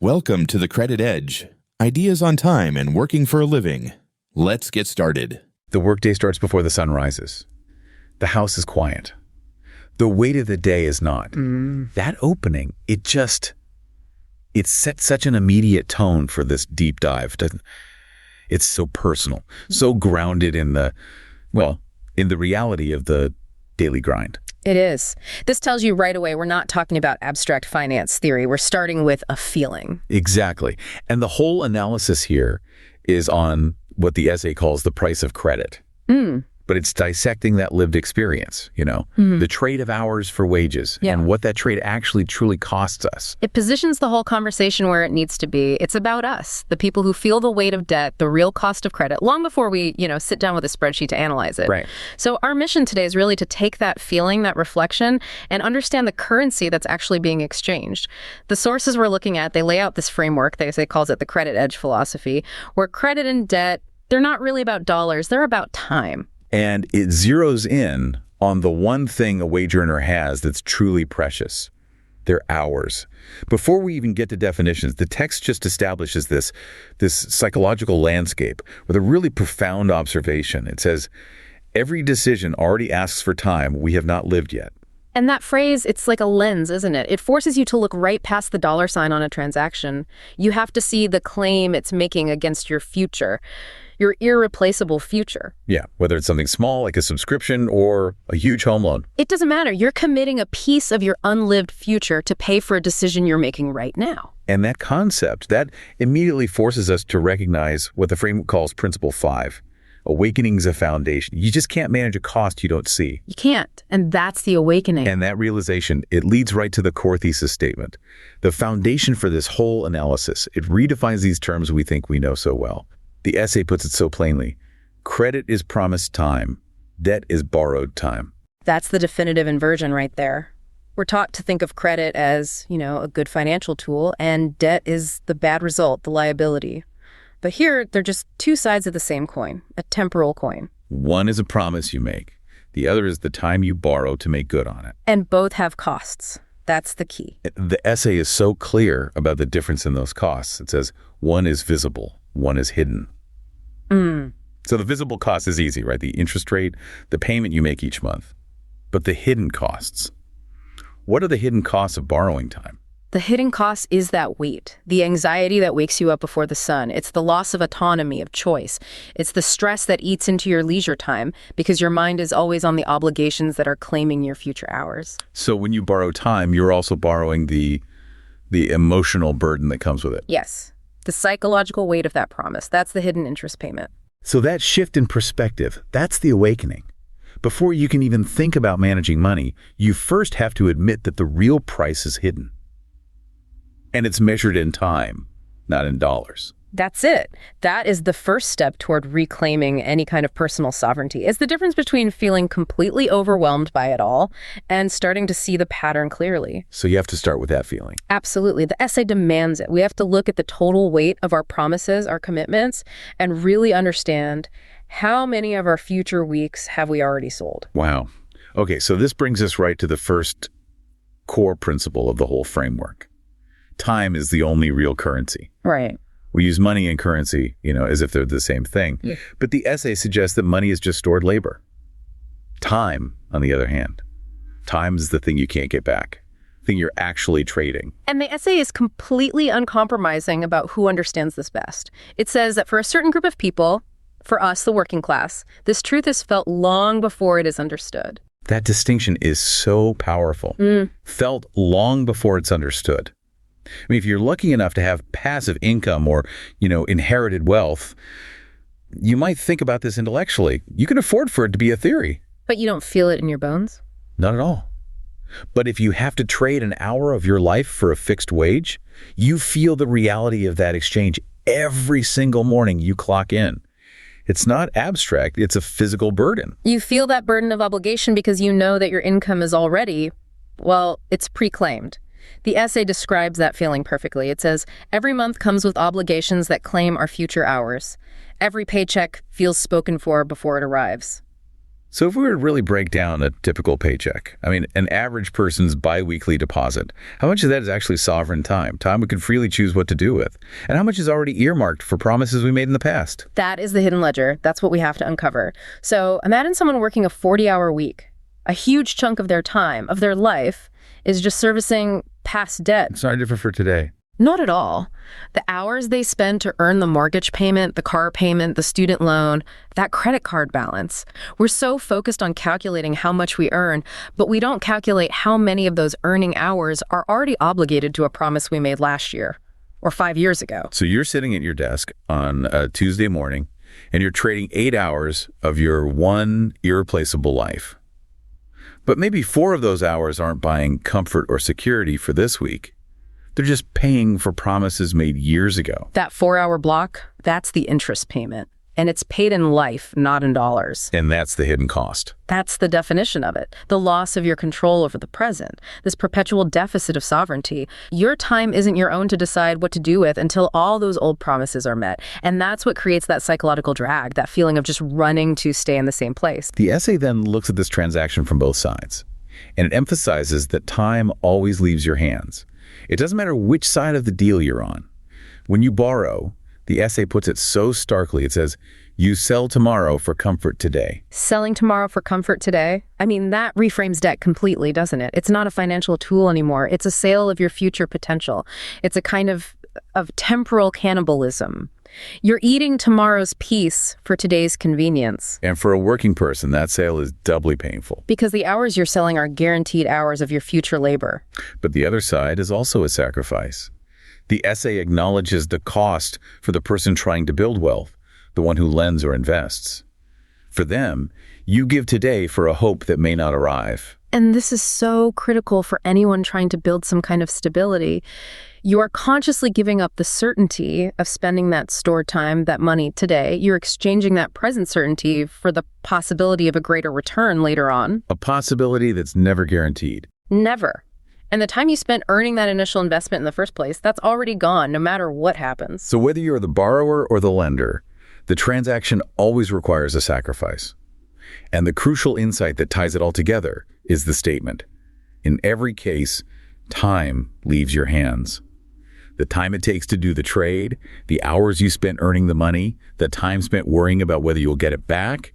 Welcome to the Credit Edge. Ideas on time and working for a living. Let's get started. The workday starts before the sun rises. The house is quiet. The weight of the day is not. That opening, it sets such an immediate tone for this deep dive. It's so personal, so grounded in the reality of the daily grind. It is. This tells you right away we're not talking about abstract finance theory. We're starting with a feeling. Exactly. And the whole analysis here is on what the essay calls the price of credit. But it's dissecting that lived experience, the trade of hours for wages and what that trade actually truly costs us. It positions the whole conversation where it needs to be. It's about us, the people who feel the weight of debt, the real cost of credit, long before we, sit down with a spreadsheet to analyze it. Right. So our mission today is really to take that feeling, that reflection, and understand the currency that's actually being exchanged. The sources we're looking at, they lay out this framework, they calls it the credit edge philosophy, where credit and debt, they're not really about dollars, they're about time. And it zeroes in on the one thing a wage earner has that's truly precious, their hours. Before we even get to definitions, the text just establishes this psychological landscape with a really profound observation. It says, every decision already asks for time we have not lived yet. And that phrase, it's like a lens, isn't it? It forces you to look right past the dollar sign on a transaction. You have to see the claim it's making against your future. Your irreplaceable future. Yeah, whether it's something small like a subscription or a huge home loan. It doesn't matter. You're committing a piece of your unlived future to pay for a decision you're making right now. And that concept, that immediately forces us to recognize what the framework calls Principle 5. Awakening's a foundation. You just can't manage a cost you don't see. You can't. And that's the awakening. And that realization, it leads right to the core thesis statement. The foundation for this whole analysis. It redefines these terms we think we know so well. The essay puts it so plainly. Credit is promised time. Debt is borrowed time. That's the definitive inversion right there. We're taught to think of credit as, a good financial tool, and debt is the bad result, the liability. But here, they're just two sides of the same coin, a temporal coin. One is a promise you make. The other is the time you borrow to make good on it. And both have costs. That's the key. The essay is so clear about the difference in those costs. It says one is visible. One is hidden. So the visible cost is easy, right? The interest rate, the payment you make each month. But the hidden costs. What are the hidden costs of borrowing time? The hidden cost is that weight, the anxiety that wakes you up before the sun. It's the loss of autonomy, of choice. It's the stress that eats into your leisure time because your mind is always on the obligations that are claiming your future hours. So when you borrow time, you're also borrowing the emotional burden that comes with it. Yes. The psychological weight of that promise. That's the hidden interest payment. So that shift in perspective, that's the awakening. Before you can even think about managing money, you first have to admit that the real price is hidden. And it's measured in time, not in dollars. That's it. That is the first step toward reclaiming any kind of personal sovereignty. It's the difference between feeling completely overwhelmed by it all and starting to see the pattern clearly. So you have to start with that feeling. Absolutely. The essay demands it. We have to look at the total weight of our promises, our commitments, and really understand how many of our future weeks have we already sold. Wow. Okay, so this brings us right to the first core principle of the whole framework. Time is the only real currency. Right. We use money and currency, as if they're the same thing. Yeah. But the essay suggests that money is just stored labor. Time, on the other hand, time is the thing you can't get back, the thing you're actually trading. And the essay is completely uncompromising about who understands this best. It says that for a certain group of people, for us, the working class, this truth is felt long before it is understood. That distinction is so powerful. Felt long before it's understood. I mean, if you're lucky enough to have passive income or, inherited wealth, you might think about this intellectually. You can afford for it to be a theory. But you don't feel it in your bones? Not at all. But if you have to trade an hour of your life for a fixed wage, you feel the reality of that exchange every single morning you clock in. It's not abstract. It's a physical burden. You feel that burden of obligation because you know that your income is already, it's pre-claimed. The essay describes that feeling perfectly. It says, every month comes with obligations that claim our future hours. Every paycheck feels spoken for before it arrives. So if we were to really break down a typical paycheck, an average person's biweekly deposit, how much of that is actually sovereign time we can freely choose what to do with? And how much is already earmarked for promises we made in the past? That is the hidden ledger. That's what we have to uncover. So imagine someone working a 40-hour week. A huge chunk of their time, of their life, is just servicing past debt. It's not different for today. Not at all. The hours they spend to earn the mortgage payment, the car payment, the student loan, that credit card balance. We're so focused on calculating how much we earn, but we don't calculate how many of those earning hours are already obligated to a promise we made last year or 5 years ago. So you're sitting at your desk on a Tuesday morning, and you're trading 8 hours of your one irreplaceable life. But maybe 4 of those hours aren't buying comfort or security for this week. They're just paying for promises made years ago. That 4-hour block, that's the interest payment. And it's paid in life, not in dollars. And that's the hidden cost. That's the definition of it. The loss of your control over the present. This perpetual deficit of sovereignty. Your time isn't your own to decide what to do with until all those old promises are met. And that's what creates that psychological drag, that feeling of just running to stay in the same place. The essay then looks at this transaction from both sides. And it emphasizes that time always leaves your hands. It doesn't matter which side of the deal you're on. When you borrow, the essay puts it so starkly. It says, you sell tomorrow for comfort today. Selling tomorrow for comfort today? That reframes debt completely, doesn't it? It's not a financial tool anymore. It's a sale of your future potential. It's a kind of temporal cannibalism. You're eating tomorrow's peace for today's convenience. And for a working person, that sale is doubly painful. Because the hours you're selling are guaranteed hours of your future labor. But the other side is also a sacrifice. The essay acknowledges the cost for the person trying to build wealth, the one who lends or invests. For them, you give today for a hope that may not arrive. And this is so critical for anyone trying to build some kind of stability. You are consciously giving up the certainty of spending that stored time, that money today. You're exchanging that present certainty for the possibility of a greater return later on. A possibility that's never guaranteed. Never. And the time you spent earning that initial investment in the first place, that's already gone, no matter what happens. So whether you're the borrower or the lender, the transaction always requires a sacrifice. And the crucial insight that ties it all together is the statement. In every case, time leaves your hands. The time it takes to do the trade, the hours you spent earning the money, the time spent worrying about whether you'll get it back,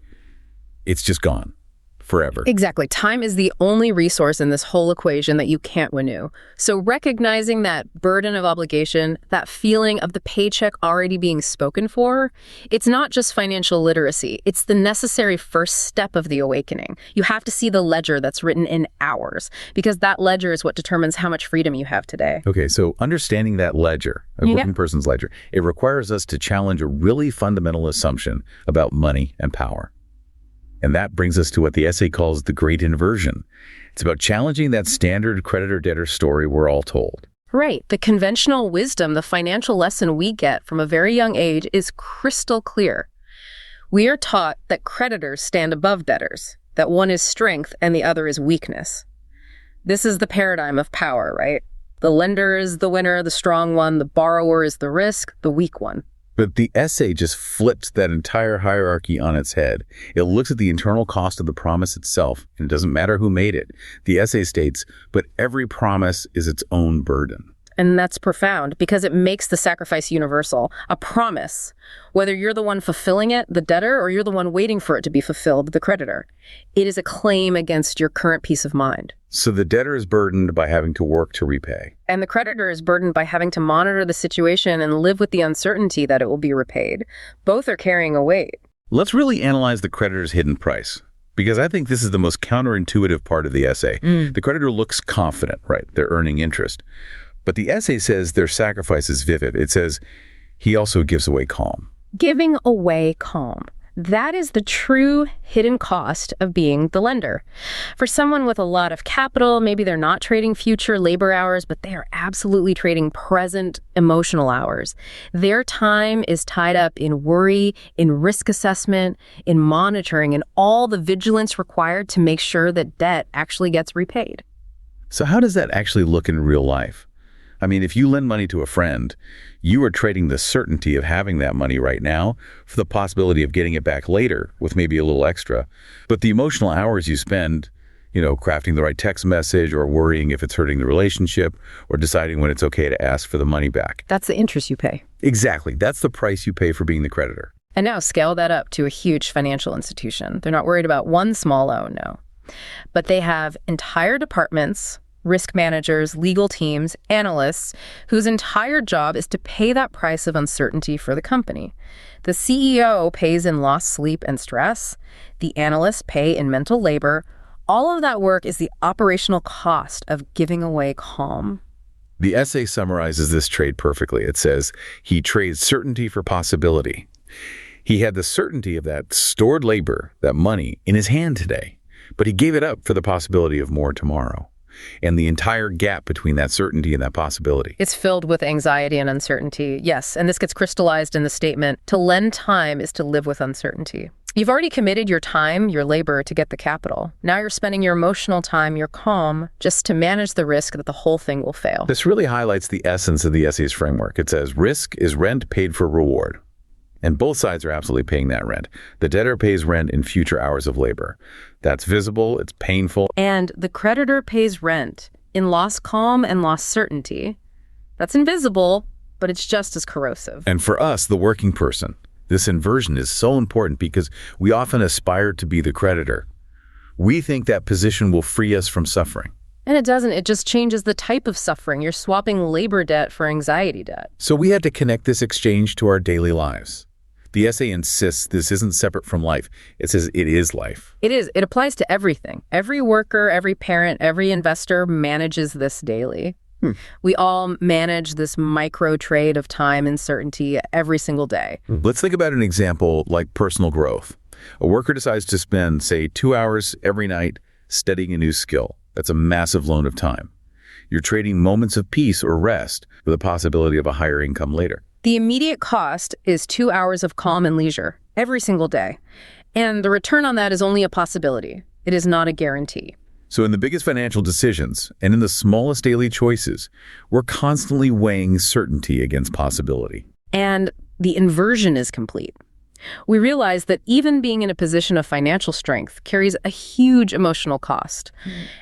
it's just gone. Forever. Exactly. Time is the only resource in this whole equation that you can't renew. So recognizing that burden of obligation, that feeling of the paycheck already being spoken for, it's not just financial literacy. It's the necessary first step of the awakening. You have to see the ledger that's written in hours, because that ledger is what determines how much freedom you have today. Okay, so understanding that ledger, a working person's ledger, it requires us to challenge a really fundamental assumption about money and power. And that brings us to what the essay calls the great inversion. It's about challenging that standard creditor-debtor story we're all told. Right. The conventional wisdom, the financial lesson we get from a very young age is crystal clear. We are taught that creditors stand above debtors, that one is strength and the other is weakness. This is the paradigm of power, right? The lender is the winner, the strong one. The borrower is the risk, the weak one. But the essay just flips that entire hierarchy on its head. It looks at the internal cost of the promise itself, and it doesn't matter who made it. The essay states, but every promise is its own burden. And that's profound because it makes the sacrifice universal. A promise, whether you're the one fulfilling it, the debtor, or you're the one waiting for it to be fulfilled, the creditor. It is a claim against your current peace of mind. So the debtor is burdened by having to work to repay. And the creditor is burdened by having to monitor the situation and live with the uncertainty that it will be repaid. Both are carrying a weight. Let's really analyze the creditor's hidden price, because I think this is the most counterintuitive part of the essay. The creditor looks confident, right? They're earning interest. But the essay says their sacrifice is vivid. It says he also gives away calm. Giving away calm. That is the true hidden cost of being the lender. For someone with a lot of capital, maybe they're not trading future labor hours, but they are absolutely trading present emotional hours. Their time is tied up in worry, in risk assessment, in monitoring, and all the vigilance required to make sure that debt actually gets repaid. So how does that actually look in real life? I mean, if you lend money to a friend, you are trading the certainty of having that money right now for the possibility of getting it back later with maybe a little extra. But the emotional hours you spend, crafting the right text message or worrying if it's hurting the relationship or deciding when it's okay to ask for the money back. That's the interest you pay. Exactly. That's the price you pay for being the creditor. And now scale that up to a huge financial institution. They're not worried about one small loan, no. But they have entire departments, risk managers, legal teams, analysts, whose entire job is to pay that price of uncertainty for the company. The CEO pays in lost sleep and stress. The analysts pay in mental labor. All of that work is the operational cost of giving away calm. The essay summarizes this trade perfectly. It says, he trades certainty for possibility. He had the certainty of that stored labor, that money, in his hand today, but he gave it up for the possibility of more tomorrow. And the entire gap between that certainty and that possibility. It's filled with anxiety and uncertainty. Yes, and this gets crystallized in the statement, to lend time is to live with uncertainty. You've already committed your time, your labor to get the capital. Now you're spending your emotional time, your calm, just to manage the risk that the whole thing will fail. This really highlights the essence of the essay's framework. It says, risk is rent paid for reward. And both sides are absolutely paying that rent. The debtor pays rent in future hours of labor. That's visible, it's painful. And the creditor pays rent in lost calm and lost certainty. That's invisible, but it's just as corrosive. And for us, the working person, this inversion is so important because we often aspire to be the creditor. We think that position will free us from suffering. And it doesn't. It just changes the type of suffering. You're swapping labor debt for anxiety debt. So we had to connect this exchange to our daily lives. The essay insists this isn't separate from life. It says it is life. It is. It applies to everything. Every worker, every parent, every investor manages this daily. We all manage this micro trade of time and certainty every single day. Let's think about an example like personal growth. A worker decides to spend, say, 2 hours every night studying a new skill. That's a massive loan of time. You're trading moments of peace or rest for the possibility of a higher income later. The immediate cost is 2 hours of calm and leisure every single day. And the return on that is only a possibility. It is not a guarantee. So in the biggest financial decisions and in the smallest daily choices, we're constantly weighing certainty against possibility. And the inversion is complete. We realize that even being in a position of financial strength carries a huge emotional cost.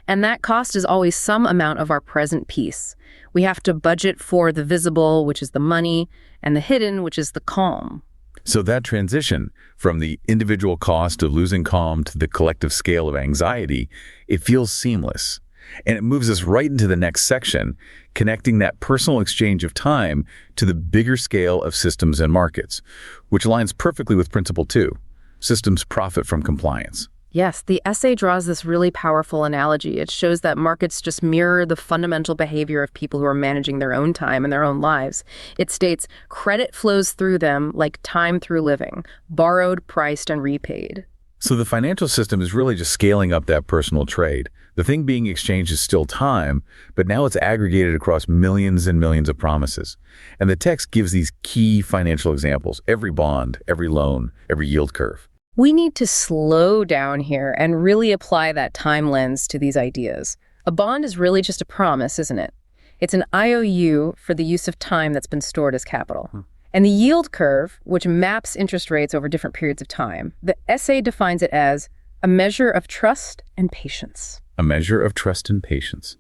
And that cost is always some amount of our present peace. We have to budget for the visible, which is the money, and the hidden, which is the calm. So that transition from the individual cost of losing calm to the collective scale of anxiety, it feels seamless. And it moves us right into the next section, connecting that personal exchange of time to the bigger scale of systems and markets, which aligns perfectly with Principle 2. Systems profit from compliance. Yes, the essay draws this really powerful analogy. It shows that markets just mirror the fundamental behavior of people who are managing their own time and their own lives. It states, credit flows through them like time through living, borrowed, priced, and repaid. So the financial system is really just scaling up that personal trade. The thing being exchanged is still time, but now it's aggregated across millions and millions of promises. And the text gives these key financial examples, every bond, every loan, every yield curve. We need to slow down here and really apply that time lens to these ideas. A bond is really just a promise, isn't it? It's an IOU for the use of time that's been stored as capital. And the yield curve, which maps interest rates over different periods of time, the essay defines it as a measure of trust and patience. A measure of trust and patience.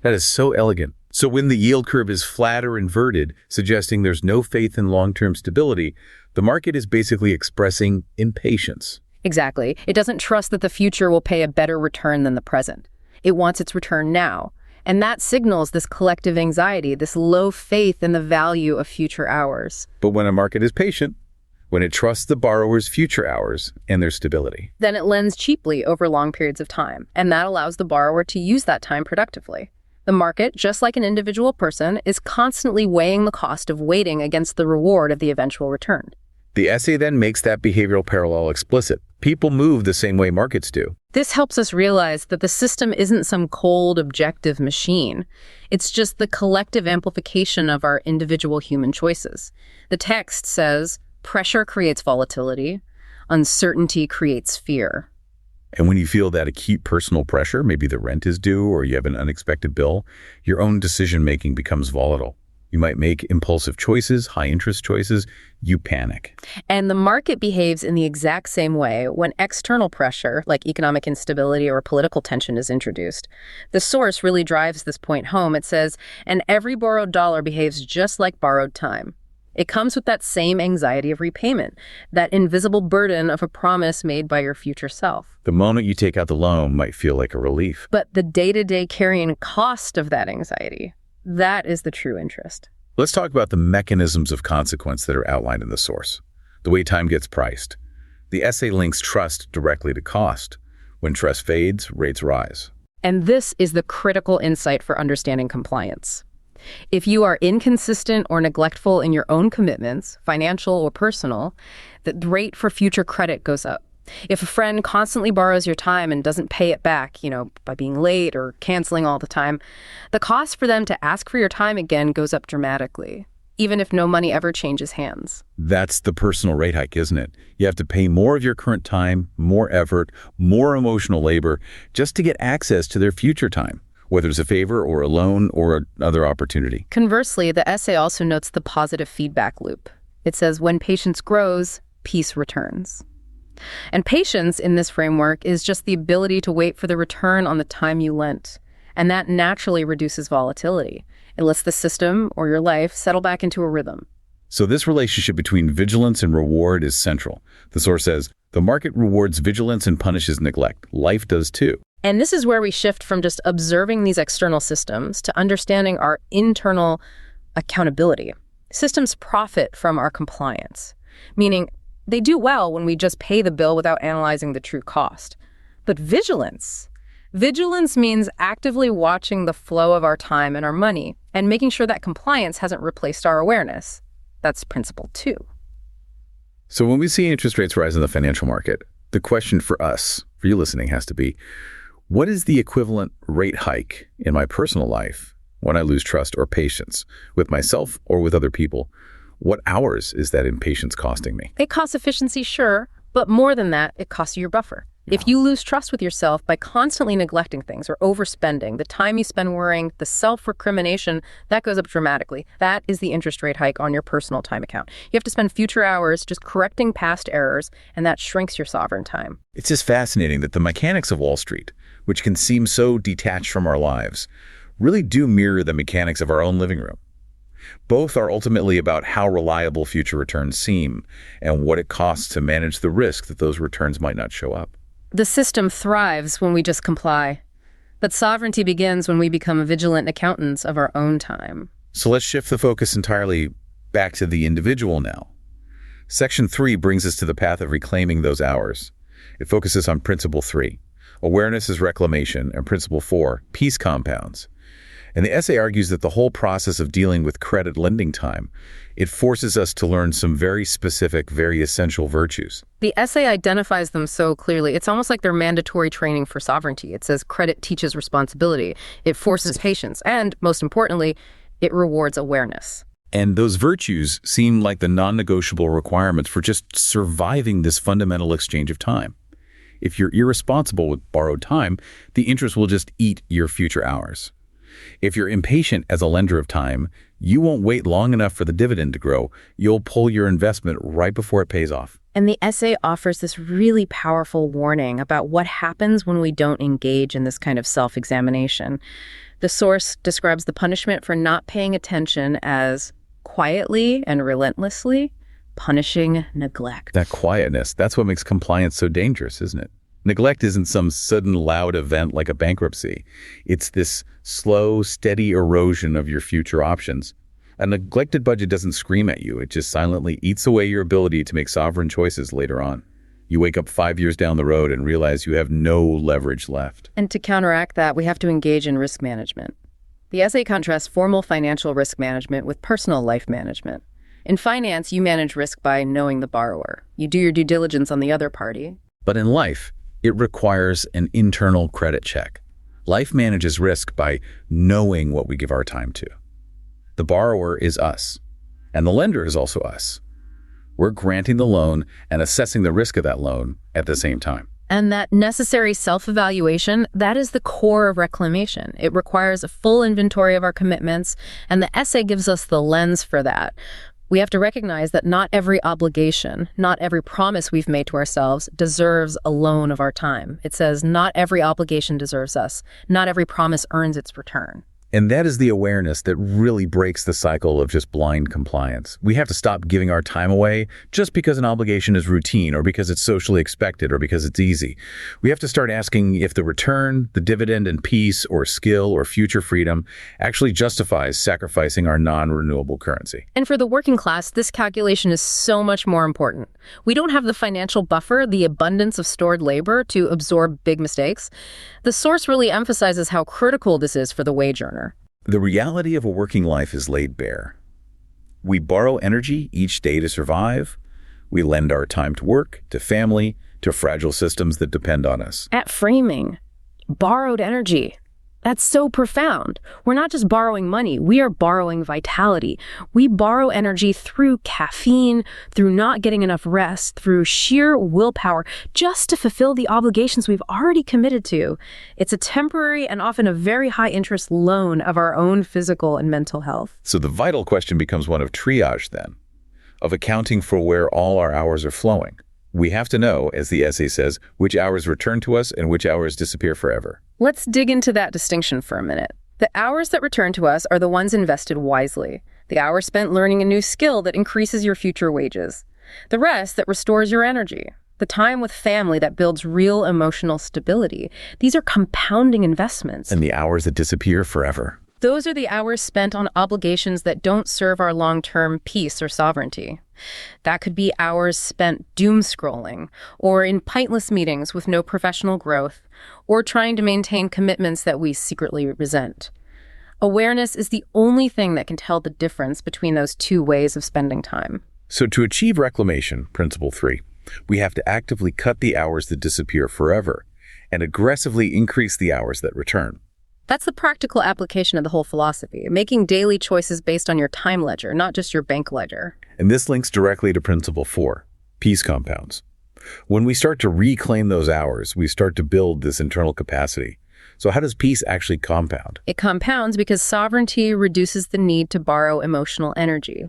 That is so elegant. So when the yield curve is flat or inverted, suggesting there's no faith in long-term stability, the market is basically expressing impatience. Exactly. It doesn't trust that the future will pay a better return than the present. It wants its return now. And that signals this collective anxiety, this low faith in the value of future hours. But when a market is patient, when it trusts the borrower's future hours and their stability, then it lends cheaply over long periods of time, and that allows the borrower to use that time productively. The market, just like an individual person, is constantly weighing the cost of waiting against the reward of the eventual return. The essay then makes that behavioral parallel explicit. People move the same way markets do. This helps us realize that the system isn't some cold, objective machine. It's just the collective amplification of our individual human choices. The text says, pressure creates volatility, uncertainty creates fear. And when you feel that acute personal pressure, maybe the rent is due or you have an unexpected bill, your own decision-making becomes volatile. You might make impulsive choices, high-interest choices. You panic. And the market behaves in the exact same way when external pressure, like economic instability or political tension, is introduced. The source really drives this point home. It says, and every borrowed dollar behaves just like borrowed time. It comes with that same anxiety of repayment, that invisible burden of a promise made by your future self. The moment you take out the loan might feel like a relief. But the day-to-day carrying cost of that anxiety, that is the true interest. Let's talk about the mechanisms of consequence that are outlined in the source. The way time gets priced. The essay links trust directly to cost. When trust fades, rates rise. And this is the critical insight for understanding compliance. If you are inconsistent or neglectful in your own commitments, financial or personal, the rate for future credit goes up. If a friend constantly borrows your time and doesn't pay it back, by being late or canceling all the time, the cost for them to ask for your time again goes up dramatically, even if no money ever changes hands. That's the personal rate hike, isn't it? You have to pay more of your current time, more effort, more emotional labor, just to get access to their future time, whether it's a favor or a loan or another opportunity. Conversely, the essay also notes the positive feedback loop. It says, when patience grows, peace returns. And patience in this framework is just the ability to wait for the return on the time you lent. And that naturally reduces volatility. It lets the system or your life settle back into a rhythm. So this relationship between vigilance and reward is central. The source says, the market rewards vigilance and punishes neglect. Life does too. And this is where we shift from just observing these external systems to understanding our internal accountability. Systems profit from our compliance, meaning they do well when we just pay the bill without analyzing the true cost. But vigilance means actively watching the flow of our time and our money and making sure that compliance hasn't replaced our awareness. That's principle 2. So when we see interest rates rise in the financial market, the question for us, for you listening, has to be, what is the equivalent rate hike in my personal life when I lose trust or patience with myself or with other people? What hours is that impatience costing me? It costs efficiency, sure, but more than that, it costs you your buffer. If you lose trust with yourself by constantly neglecting things or overspending, the time you spend worrying, the self-recrimination, that goes up dramatically. That is the interest rate hike on your personal time account. You have to spend future hours just correcting past errors, and that shrinks your sovereign time. It's just fascinating that the mechanics of Wall Street, which can seem so detached from our lives, really do mirror the mechanics of our own living room. Both are ultimately about how reliable future returns seem and what it costs to manage the risk that those returns might not show up. The system thrives when we just comply, but sovereignty begins when we become vigilant accountants of our own time. So let's shift the focus entirely back to the individual now. Section 3 brings us to the path of reclaiming those hours. It focuses on Principle 3, awareness is reclamation, and Principle 4, peace compounds. And the essay argues that the whole process of dealing with credit lending time, it forces us to learn some very specific, very essential virtues. The essay identifies them so clearly. It's almost like they're mandatory training for sovereignty. It says credit teaches responsibility. It forces patience. And most importantly, it rewards awareness. And those virtues seem like the non-negotiable requirements for just surviving this fundamental exchange of time. If you're irresponsible with borrowed time, the interest will just eat your future hours. If you're impatient as a lender of time, you won't wait long enough for the dividend to grow. You'll pull your investment right before it pays off. And the essay offers this really powerful warning about what happens when we don't engage in this kind of self-examination. The source describes the punishment for not paying attention as quietly and relentlessly punishing neglect. That quietness, that's what makes compliance so dangerous, isn't it? Neglect isn't some sudden loud event like a bankruptcy. It's this slow, steady erosion of your future options. A neglected budget doesn't scream at you. It just silently eats away your ability to make sovereign choices later on. You wake up 5 years down the road and realize you have no leverage left. And to counteract that, we have to engage in risk management. The essay contrasts formal financial risk management with personal life management. In finance, you manage risk by knowing the borrower. You do your due diligence on the other party. But in life, it requires an internal credit check. Life manages risk by knowing what we give our time to. The borrower is us, and the lender is also us. We're granting the loan and assessing the risk of that loan at the same time. And that necessary self-evaluation, that is the core of reclamation. It requires a full inventory of our commitments, and the essay gives us the lens for that. We have to recognize that not every obligation, not every promise we've made to ourselves deserves a loan of our time. It says not every obligation deserves us. Not every promise earns its return. And that is the awareness that really breaks the cycle of just blind compliance. We have to stop giving our time away just because an obligation is routine or because it's socially expected or because it's easy. We have to start asking if the return, the dividend in peace or skill or future freedom actually justifies sacrificing our non-renewable currency. And for the working class, this calculation is so much more important. We don't have the financial buffer, the abundance of stored labor to absorb big mistakes. The source really emphasizes how critical this is for the wage earner. The reality of a working life is laid bare. We borrow energy each day to survive. We lend our time to work, to family, to fragile systems that depend on us. At framing, borrowed energy. That's so profound. We're not just borrowing money, we are borrowing vitality. We borrow energy through caffeine, through not getting enough rest, through sheer willpower, just to fulfill the obligations we've already committed to. It's a temporary and often a very high-interest loan of our own physical and mental health. So the vital question becomes one of triage then, of accounting for where all our hours are flowing. We have to know, as the essay says, which hours return to us and which hours disappear forever. Let's dig into that distinction for a minute. The hours that return to us are the ones invested wisely. The hours spent learning a new skill that increases your future wages. The rest that restores your energy. The time with family that builds real emotional stability. These are compounding investments. And the hours that disappear forever. Those are the hours spent on obligations that don't serve our long-term peace or sovereignty. That could be hours spent doom scrolling, or in pointless meetings with no professional growth, or trying to maintain commitments that we secretly resent. Awareness is the only thing that can tell the difference between those two ways of spending time. So to achieve reclamation, principle 3, we have to actively cut the hours that disappear forever and aggressively increase the hours that return. That's the practical application of the whole philosophy, making daily choices based on your time ledger, not just your bank ledger. And this links directly to principle 4, peace compounds. When we start to reclaim those hours, we start to build this internal capacity. So how does peace actually compound? It compounds because sovereignty reduces the need to borrow emotional energy.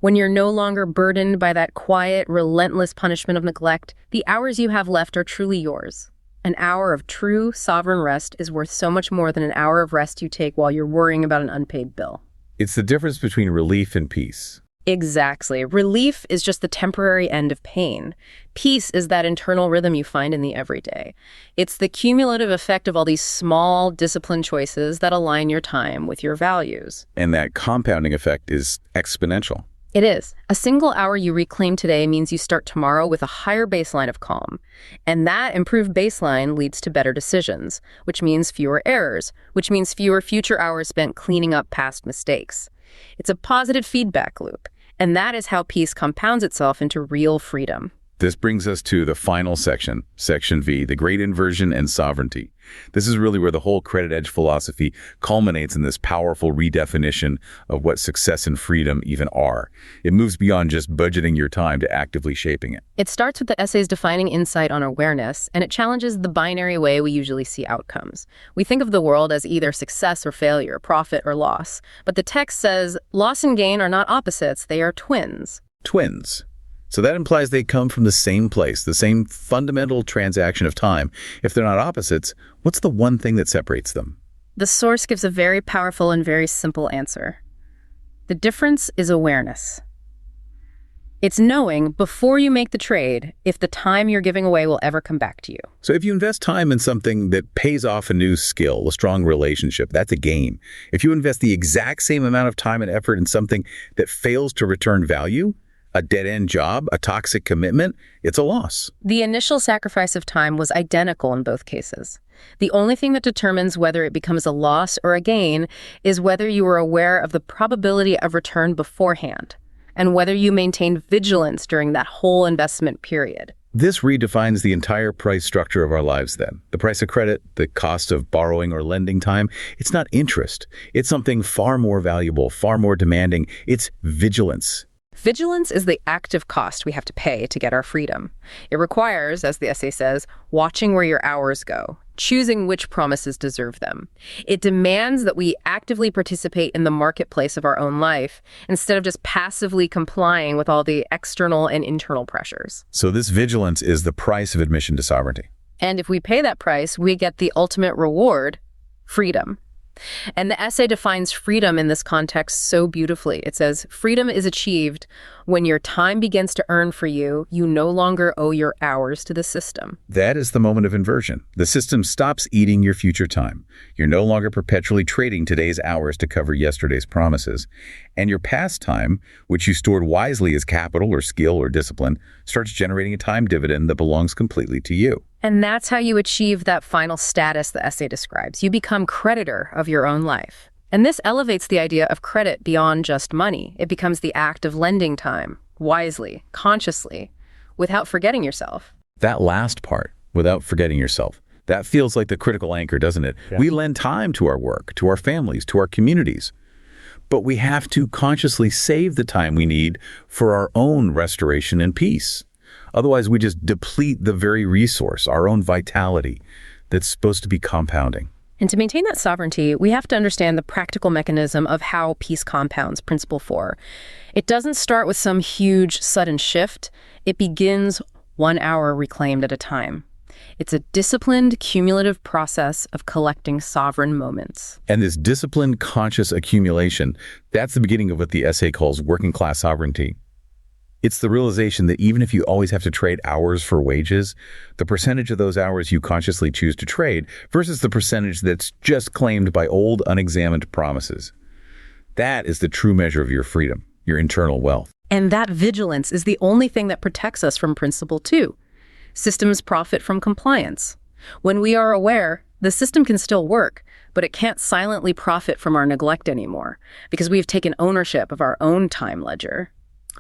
When you're no longer burdened by that quiet, relentless punishment of neglect, the hours you have left are truly yours. An hour of true, sovereign rest is worth so much more than an hour of rest you take while you're worrying about an unpaid bill. It's the difference between relief and peace. Exactly. Relief is just the temporary end of pain. Peace is that internal rhythm you find in the everyday. It's the cumulative effect of all these small, disciplined choices that align your time with your values. And that compounding effect is exponential. It is. A single hour you reclaim today means you start tomorrow with a higher baseline of calm. And that improved baseline leads to better decisions, which means fewer errors, which means fewer future hours spent cleaning up past mistakes. It's a positive feedback loop. And that is how peace compounds itself into real freedom. This brings us to the final section, Section V, the great inversion and sovereignty. This is really where the whole credit edge philosophy culminates in this powerful redefinition of what success and freedom even are. It moves beyond just budgeting your time to actively shaping it. It starts with the essay's defining insight on awareness, and it challenges the binary way we usually see outcomes. We think of the world as either success or failure, profit or loss. But the text says loss and gain are not opposites, they are twins. Twins. So that implies they come from the same place, the same fundamental transaction of time. If they're not opposites, what's the one thing that separates them? The source gives a very powerful and very simple answer. The difference is awareness. It's knowing before you make the trade if the time you're giving away will ever come back to you. So if you invest time in something that pays off a new skill, a strong relationship, that's a gain. If you invest the exact same amount of time and effort in something that fails to return value, a dead-end job, a toxic commitment, it's a loss. The initial sacrifice of time was identical in both cases. The only thing that determines whether it becomes a loss or a gain is whether you are aware of the probability of return beforehand and whether you maintain vigilance during that whole investment period. This redefines the entire price structure of our lives then. The price of credit, the cost of borrowing or lending time, it's not interest. It's something far more valuable, far more demanding. It's vigilance. Vigilance is the active cost we have to pay to get our freedom. It requires, as the essay says, watching where your hours go, choosing which promises deserve them. It demands that we actively participate in the marketplace of our own life instead of just passively complying with all the external and internal pressures. So this vigilance is the price of admission to sovereignty. And if we pay that price, we get the ultimate reward, freedom. And the essay defines freedom in this context so beautifully. It says, freedom is achieved when your time begins to earn for you. You no longer owe your hours to the system. That is the moment of inversion. The system stops eating your future time. You're no longer perpetually trading today's hours to cover yesterday's promises. And your past time, which you stored wisely as capital or skill or discipline, starts generating a time dividend that belongs completely to you. And that's how you achieve that final status the essay describes. You become creditor of your own life. And this elevates the idea of credit beyond just money. It becomes the act of lending time, wisely, consciously, without forgetting yourself. That last part, without forgetting yourself, that feels like the critical anchor, doesn't it? Yeah. We lend time to our work, to our families, to our communities. But we have to consciously save the time we need for our own restoration and peace. Otherwise, we just deplete the very resource, our own vitality, that's supposed to be compounding. And to maintain that sovereignty, we have to understand the practical mechanism of how peace compounds, principle 4. It doesn't start with some huge, sudden shift. It begins 1 hour reclaimed at a time. It's a disciplined, cumulative process of collecting sovereign moments. And this disciplined, conscious accumulation, that's the beginning of what the essay calls working-class sovereignty. It's the realization that even if you always have to trade hours for wages, the percentage of those hours you consciously choose to trade versus the percentage that's just claimed by old, unexamined promises. That is the true measure of your freedom, your internal wealth. And that vigilance is the only thing that protects us from principle 2. Systems profit from compliance. When we are aware, the system can still work, but it can't silently profit from our neglect anymore because we've taken ownership of our own time ledger.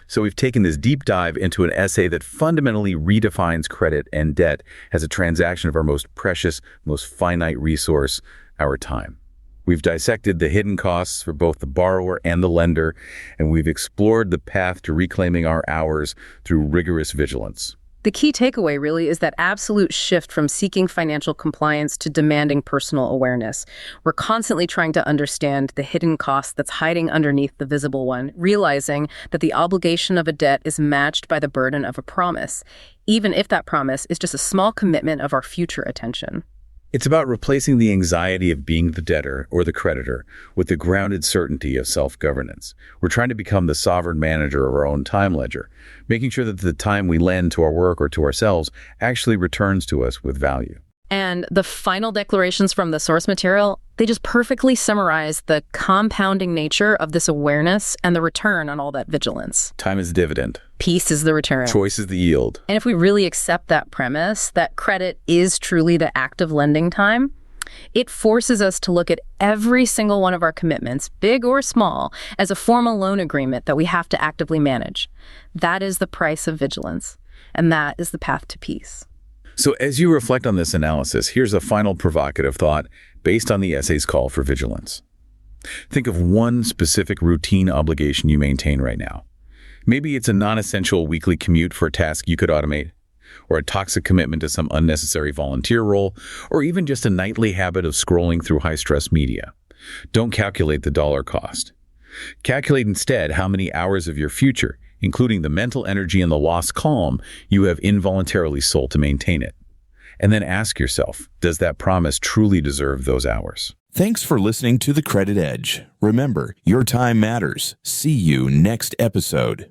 So we've taken this deep dive into an essay that fundamentally redefines credit and debt as a transaction of our most precious, most finite resource, our time. We've dissected the hidden costs for both the borrower and the lender, and we've explored the path to reclaiming our hours through rigorous vigilance. The key takeaway really is that absolute shift from seeking financial compliance to demanding personal awareness. We're constantly trying to understand the hidden cost that's hiding underneath the visible one, realizing that the obligation of a debt is matched by the burden of a promise, even if that promise is just a small commitment of our future attention. It's about replacing the anxiety of being the debtor or the creditor with the grounded certainty of self-governance. We're trying to become the sovereign manager of our own time ledger, making sure that the time we lend to our work or to ourselves actually returns to us with value. And the final declarations from the source material, they just perfectly summarize the compounding nature of this awareness and the return on all that vigilance. Time is the dividend. Peace is the return. Choice is the yield. And if we really accept that premise, that credit is truly the act of lending time, it forces us to look at every single one of our commitments, big or small, as a formal loan agreement that we have to actively manage. That is the price of vigilance, and that is the path to peace. So as you reflect on this analysis, here's a final provocative thought based on the essay's call for vigilance. Think of one specific routine obligation you maintain right now. Maybe it's a non-essential weekly commute for a task you could automate, or a toxic commitment to some unnecessary volunteer role, or even just a nightly habit of scrolling through high-stress media. Don't calculate the dollar cost. Calculate instead how many hours of your future, including the mental energy and the lost calm, you have involuntarily sold to maintain it. And then ask yourself, does that promise truly deserve those hours? Thanks for listening to The Credit Edge. Remember, your time matters. See you next episode.